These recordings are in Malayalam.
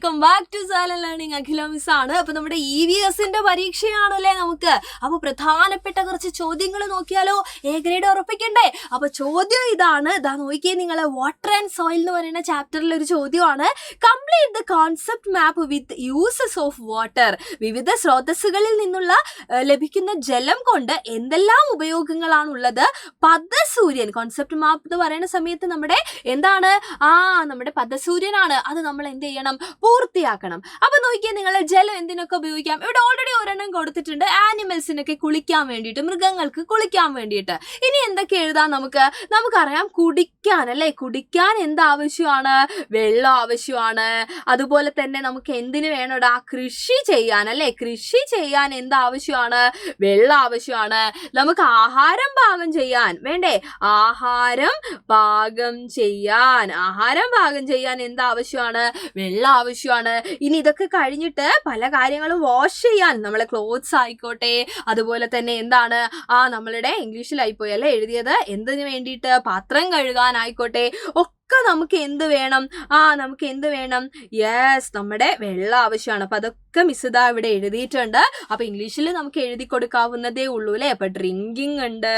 Welcome back to Silent Learning. Akhila miss ആണ്. അപ്പൊ നമ്മുടെ EVSന്റെ പരീക്ഷയാണല്ലേ നമുക്ക്. അപ്പൊ പ്രധാനപ്പെട്ട കുറച്ച് ചോദ്യങ്ങൾ നോക്കിയാലോ? എ ഗ്രേഡ് ഉറപ്പിക്കണ്ടേ? അപ്പൊ ചോദ്യം ഇതാണ്. ഇതാ നോക്കിയേ, നിങ്ങളെ വാട്ടർ ആൻഡ് സോയിൽ എന്ന് പറയുന്ന ചാപ്റ്ററിൽ ഒരു ചോദ്യമാണ്. Complete the concept map with uses of water. വിവിധ സ്രോതസ്സുകളിൽ നിന്നുള്ള ലഭിക്കുന്ന ജലം കൊണ്ട് എന്തെല്ലാം ഉപയോഗങ്ങളാണുള്ളത്? പദസൂര്യൻ. കോൺസെപ്റ്റ് മാപ്പ് എന്ന് പറയുന്ന സമയത്ത് നമ്മുടെ എന്താണ്? നമ്മുടെ പദസൂര്യനാണ്. അത് നമ്മൾ എന്ത് ചെയ്യണം? പൂർത്തിയാക്കണം. അപ്പൊ നോക്കിയാൽ നിങ്ങൾ ജലം എന്തിനൊക്കെ ഉപയോഗിക്കാം? ഇവിടെ ഓൾറെഡി ഒരെണ്ണം കൊടുത്തിട്ടുണ്ട്. ആനിമൽസിനൊക്കെ കുളിക്കാൻ വേണ്ടിയിട്ട്, മൃഗങ്ങൾക്ക് കുളിക്കാൻ വേണ്ടിയിട്ട്. ഇനി എന്തൊക്കെ എഴുതാം നമുക്ക്? നമുക്കറിയാം കുടിക്കാൻ അല്ലേ. കുടിക്കാൻ എന്താവശ്യമാണ്? വെള്ളം ആവശ്യമാണ്. അതുപോലെ തന്നെ നമുക്ക് എന്തിനു വേണോടാ? കൃഷി ചെയ്യാൻ അല്ലേ. കൃഷി ചെയ്യാൻ എന്താവശ്യമാണ്? വെള്ളം ആവശ്യമാണ്. നമുക്ക് ആഹാരം പാകം ചെയ്യാൻ വേണ്ടേ? ആഹാരം പാകം ചെയ്യാൻ എന്താവശ്യമാണ്? വെള്ളം ആവശ്യമാണ്. ഇനി ഇതൊക്കെ കഴിഞ്ഞിട്ട് പല കാര്യങ്ങളും വാഷ് ചെയ്യാൻ, നമ്മളെ ക്ലോത്ത്സ് ആയിക്കോട്ടെ, അതുപോലെ തന്നെ എന്താണ് നമ്മളുടെ ഇംഗ്ലീഷിലായിപ്പോയി അല്ലേ എഴുതിയത്, എന്തിനു വേണ്ടിയിട്ട്? പാത്രം കഴുകാനായിക്കോട്ടെ, ഒക്കെ നമുക്ക് എന്ത് വേണം? നമുക്ക് എന്ത് വേണം? യെസ്, നമ്മുടെ വെള്ളം ആവശ്യമാണ്. അപ്പൊ അതൊക്കെ മിസ് ഇതാ ഇവിടെ എഴുതിയിട്ടുണ്ട്. അപ്പൊ ഇംഗ്ലീഷിൽ നമുക്ക് എഴുതി കൊടുക്കാവുന്നതേ ഉള്ളൂ അല്ലേ. അപ്പൊ ഡ്രിങ്കിങ് ഉണ്ട്,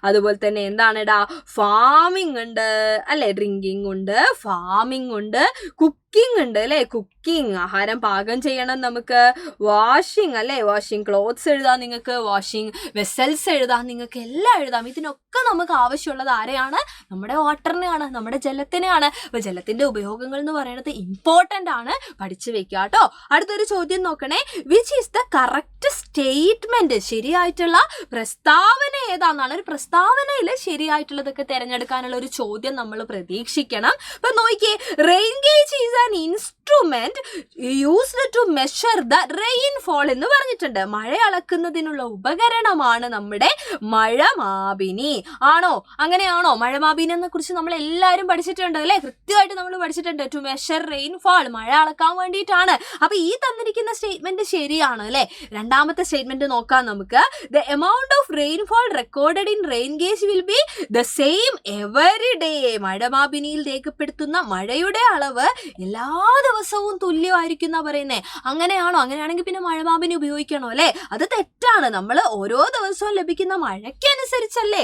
അതുപോലെ തന്നെ എന്താണെടാ? ഫാമിംഗ് ഉണ്ട് അല്ലെ. ഡ്രിങ്കിങ് ഉണ്ട്, ഫാമിംഗ് ഉണ്ട്, കുക്കിംഗ് ഉണ്ട് അല്ലെ. കുക്കിംഗ്, ആഹാരം പാകം ചെയ്യണം നമുക്ക്. വാഷിംഗ് അല്ലെ. വാഷിംഗ് ക്ലോത്ത്സ് എഴുതാം നിങ്ങൾക്ക്, വാഷിംഗ് വെസൽസ് എഴുതാം നിങ്ങൾക്ക്, എല്ലാം എഴുതാം. ഇതിനൊക്കെ നമുക്ക് ആവശ്യമുള്ളത് ആരെയാണ്? നമ്മുടെ വാട്ടറിനെയാണ്, നമ്മുടെ ജലത്തിനെയാണ്. അപ്പൊ ജലത്തിന്റെ ഉപയോഗങ്ങൾ എന്ന് പറയുന്നത് ഇമ്പോർട്ടന്റ് ആണ്, പഠിച്ചു വെക്കുക കേട്ടോ. അടുത്തൊരു ചോദ്യം നോക്കണേ. Which is the correct statement? ശരിയായിട്ടുള്ള പ്രസ്താവന ഏതാണെന്നാണ്. ഒരു പ്രസ്താവനയിൽ ശരിയായിട്ടുള്ളതൊക്കെ തിരഞ്ഞെടുക്കാനുള്ള ഒരു ചോദ്യം നമ്മൾ പ്രതീക്ഷിക്കണം. അപ്പൊ നോക്കിയേ, rain gauge is an instrument used to measure the rainfall എന്ന് പറഞ്ഞിട്ടുണ്ട്. മഴ അളക്കുന്നതിനുള്ള ഉപകരണമാണ് നമ്മുടെ മഴമാപിനി. ആണോ? അങ്ങനെയാണോ? മഴമാപിനിയെ കുറിച്ച് നമ്മൾ എല്ലാവരും പഠിച്ചിട്ടുണ്ട് അല്ലെ. കൃത്യമായിട്ട് നമ്മൾ പഠിച്ചിട്ടുണ്ട്. ടു മെഷർ റെയിൻഫോൾ, മഴ അളക്കാൻ വേണ്ടിയിട്ടാണ്. അപ്പൊ ഈ തന്നിരിക്കുന്ന സ്റ്റേറ്റ്മെന്റ് ശരിയാണ് അല്ലെ. രണ്ടാമത്തെ സ്റ്റേറ്റ്മെന്റ് നോക്കാം നമുക്ക്. The amount of rainfall recorded in rain gauge will be the same every day. മഴമാപിനിയിൽ രേഖപ്പെടുത്തുന്ന മഴയുടെ അളവ് എല്ലാ ദിവസവും തുല്യമായിരിക്കും എന്നാ പറയുന്നേ. അങ്ങനെയാണോ? അങ്ങനെയാണെങ്കിൽ പിന്നെ മഴമാപിനി ഉപയോഗിക്കണോ അല്ലെ? അത് തെറ്റാണ്. നമ്മൾ ഓരോ ദിവസവും ലഭിക്കുന്ന മഴയ്ക്കനുസരിച്ചല്ലേ,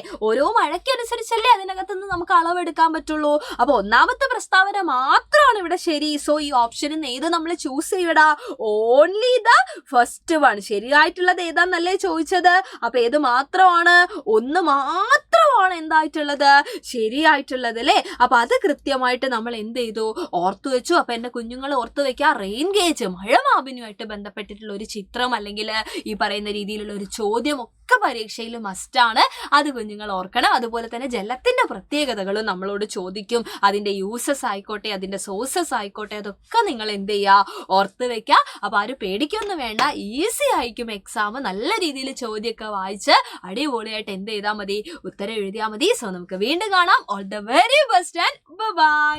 അതിനകത്ത് നിന്ന് നമുക്ക് അളവെടുക്കാൻ പറ്റുള്ളൂ. അപ്പൊ ഒന്നാമത്തെ പ്രസ്താവന മാത്രമാണ് ഇവിടെ ശരി. സോ ഈ ഓപ്ഷനിൽ നിന്ന് ഏത് നമ്മൾ ചൂസ് ചെയ്യടാ? Only the first one. ശരിയായിട്ടുള്ളത് ഏതാന്നല്ലേ ചോദിച്ചത്. അപ്പൊ ഏത് മാത്രമാണ്? ഒന്ന് മാത്രമാണ് എന്തായിട്ടുള്ളത്? ശരിയായിട്ടുള്ളത് അല്ലേ. അപ്പൊ അത് കൃത്യമായിട്ട് നമ്മൾ എന്ത് ചെയ്തു? ഓർത്തു വെച്ചു. അപ്പൊ എന്റെ കുഞ്ഞുങ്ങൾ ഓർത്തു വെക്കുക, റെയിൻ ഗേജ്, മഴമാപിനിയുമായിട്ട് ബന്ധപ്പെട്ടിട്ടുള്ള ഒരു ചിത്രം അല്ലെങ്കിൽ ഈ പറയുന്ന രീതിയിലുള്ള ഒരു ചോദ്യം ഒക്കെ പരീക്ഷയിൽ മസ്റ്റാണ്. അത് കുഞ്ഞുങ്ങൾ ഓർക്കണം. അതുപോലെ തന്നെ ജലത്തിന്റെ പ്രത്യേകതകളും നമ്മളോട് ചോദിക്കും. അതിന്റെ യൂസസ് ആയിക്കോട്ടെ, അതിന്റെ സോഴ്സസ് ആയിക്കോട്ടെ, അതൊക്കെ നിങ്ങൾ എന്ത് ചെയ്യുക? ഓർത്ത് വെക്കുക. അപ്പൊ ആരും പേടിക്കൊന്നും വേണ്ട, ഈസി ആയിരിക്കും എക്സാം. നല്ല രീതിയിൽ ചോദ്യമൊക്കെ വായിച്ച് അടിപൊളിയായിട്ട് എന്ത് ചെയ്താൽ മതി? ഉത്തരം എഴുതിയാൽ മതി. സോ നമുക്ക് വീണ്ടും കാണാം. All the very best and by.